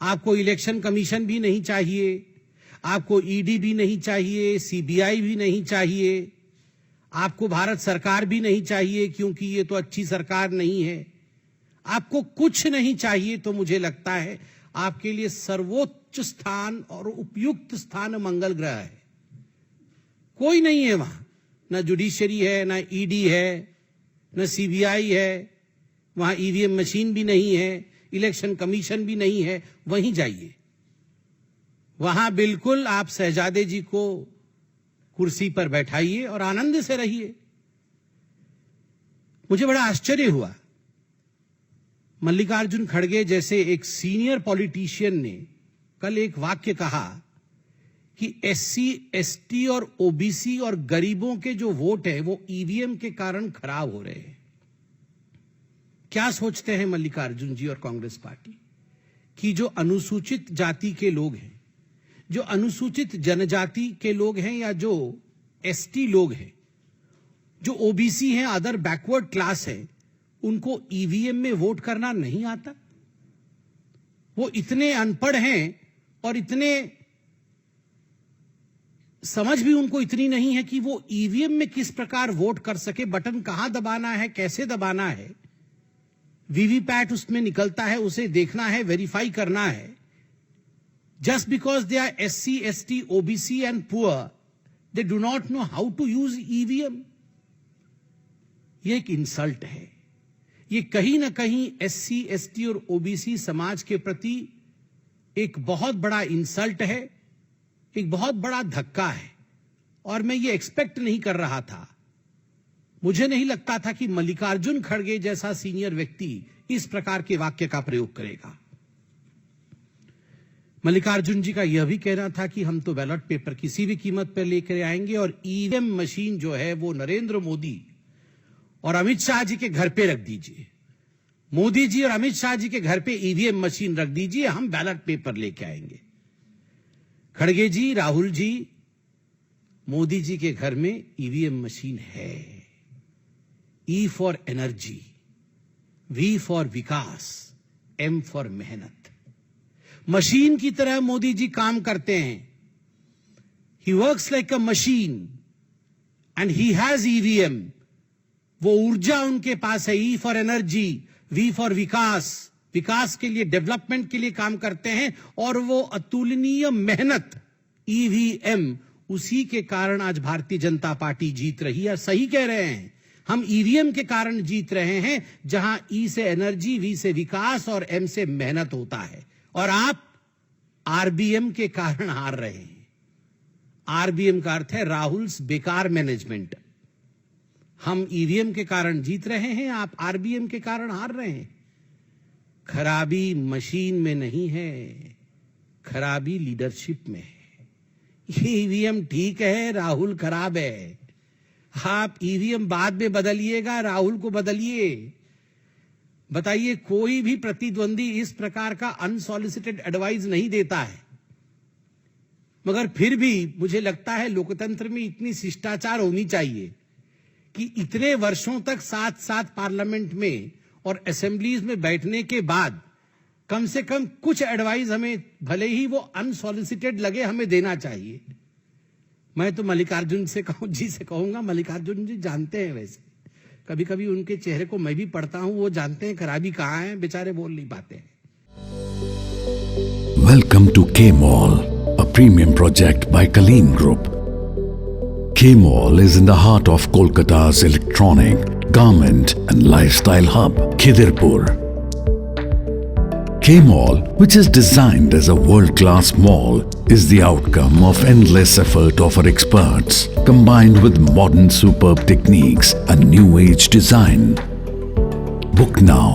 आपको election commission भी नहीं चाहिए, आपको ईडी भी नहीं चाहिए, सीबीआई भी नहीं चाहिए, आपको भारत सरकार भी नहीं चाहिए क्योंकि ये तो अच्छी सरकार नहीं है। आपको कुछ नहीं चाहिए, तो मुझे लगता है आपके लिए सर्वोच्च स्थान और उपयुक्त स्थान मंगल ग्रह है। कोई नहीं है वहां, ना जुडिशरी है, ना ईडी है, ना सीबीआई है, वहां ईवीएम मशीन भी नहीं है, इलेक्शन कमीशन भी नहीं है। वहीं जाइए, वहां बिल्कुल आप शहजादे जी को कुर्सी पर बैठाइए और आनंद से रहिए। मुझे बड़ा आश्चर्य हुआ, मल्लिकार्जुन खड़गे जैसे एक सीनियर पॉलिटिशियन ने कल एक वाक्य कहा कि एससी, एसटी और ओबीसी और गरीबों के जो वोट है वो ईवीएम के कारण खराब हो रहे हैं। क्या सोचते हैं मल्लिकार्जुन जी और कांग्रेस पार्टी कि जो अनुसूचित जाति के लोग हैं, जो अनुसूचित जनजाति के लोग हैं, या जो एसटी लोग हैं, जो ओबीसी हैं, अदर बैकवर्ड क्लास है, उनको ईवीएम में वोट करना नहीं आता? वो इतने अनपढ़ हैं और इतने समझ भी उनको इतनी नहीं है कि वो ईवीएम में किस प्रकार वोट कर सके, बटन कहां दबाना है, कैसे दबाना है, वीवीपैट उसमें निकलता है, उसे देखना है, वेरीफाई करना है। Just because they are SC, ST, OBC and poor, they do not know how to use EVM. ये एक इंसल्ट है। ये कहीं ना कहीं SC, ST और OBC समाज के प्रति एक बहुत बड़ा इंसल्ट है, एक बहुत बड़ा धक्का है। और मैं ये एक्सपेक्ट नहीं कर रहा था, मुझे नहीं लगता था कि मल्लिकार्जुन खड़गे जैसा सीनियर व्यक्ति इस प्रकार के वाक्य का प्रयोग करेगा। मल्लिकार्जुन जी का यह भी कहना था कि हम तो बैलेट पेपर किसी भी कीमत पर लेकर आएंगे और ईवीएम मशीन जो है वो नरेंद्र मोदी और अमित शाह जी के घर पे रख दीजिए। मोदी जी और अमित शाह जी के घर पे ईवीएम मशीन रख दीजिए, हम बैलेट पेपर लेके आएंगे। खड़गे जी, राहुल जी, मोदी जी के घर में ईवीएम मशीन है। E for energy, V for vikas, M for mehnat. Machine की तरह मोदी जी काम करते हैं। He works like a machine and he has EVM. वो ऊर्जा उनके पास है। E for energy, V for vikas, विकास के लिए, डेवलपमेंट के लिए काम करते हैं। और वो अतुलनीय मेहनत, ईवीएम, उसी के कारण आज भारतीय जनता पार्टी जीत रही है। सही कह रहे हैं, हम ईवीएम के कारण जीत रहे हैं, जहां ई से एनर्जी, वी से विकास और एम से मेहनत होता है। और आप आरबीएम के कारण हार रहे हैं। आरबीएम का अर्थ है राहुल्स बेकार मैनेजमेंट। हम ईवीएम के कारण जीत रहे हैं, आप आरबीएम के कारण हार रहे हैं। खराबी मशीन में नहीं है, खराबी लीडरशिप में है। ईवीएम ठीक है, राहुल खराब है। आप ईवीएम बाद में बदलिएगा, राहुल को बदलिए। बताइए, कोई भी प्रतिद्वंदी इस प्रकार का अनसॉलिसिटेड एडवाइस नहीं देता है, मगर फिर भी मुझे लगता है लोकतंत्र में इतनी शिष्टाचार होनी चाहिए कि इतने वर्षों तक साथ साथ पार्लियामेंट में और असेंबलीज में बैठने के बाद कम से कम कुछ एडवाइस हमें, भले ही वो अनसॉलिसिटेड लगे, हमें देना चाहिए। मैं तो मल्लिकार्जुन जी से कहूंगा, मल्लिकार्जुन जी जानते हैं, वैसे कभी कभी उनके चेहरे को मैं भी पढ़ता हूं, वो जानते हैं खराबी कहां है, बेचारे बोल नहीं पाते हैं। Welcome to K-Mall, a premium project by Kaleen Group. K-Mall is in the heart of Kolkata's electronic, garment and lifestyle hub, Khidirpur. K-Mall, which is designed as a world-class mall, is the outcome of endless effort of our experts, combined with modern superb techniques and new age design. Book now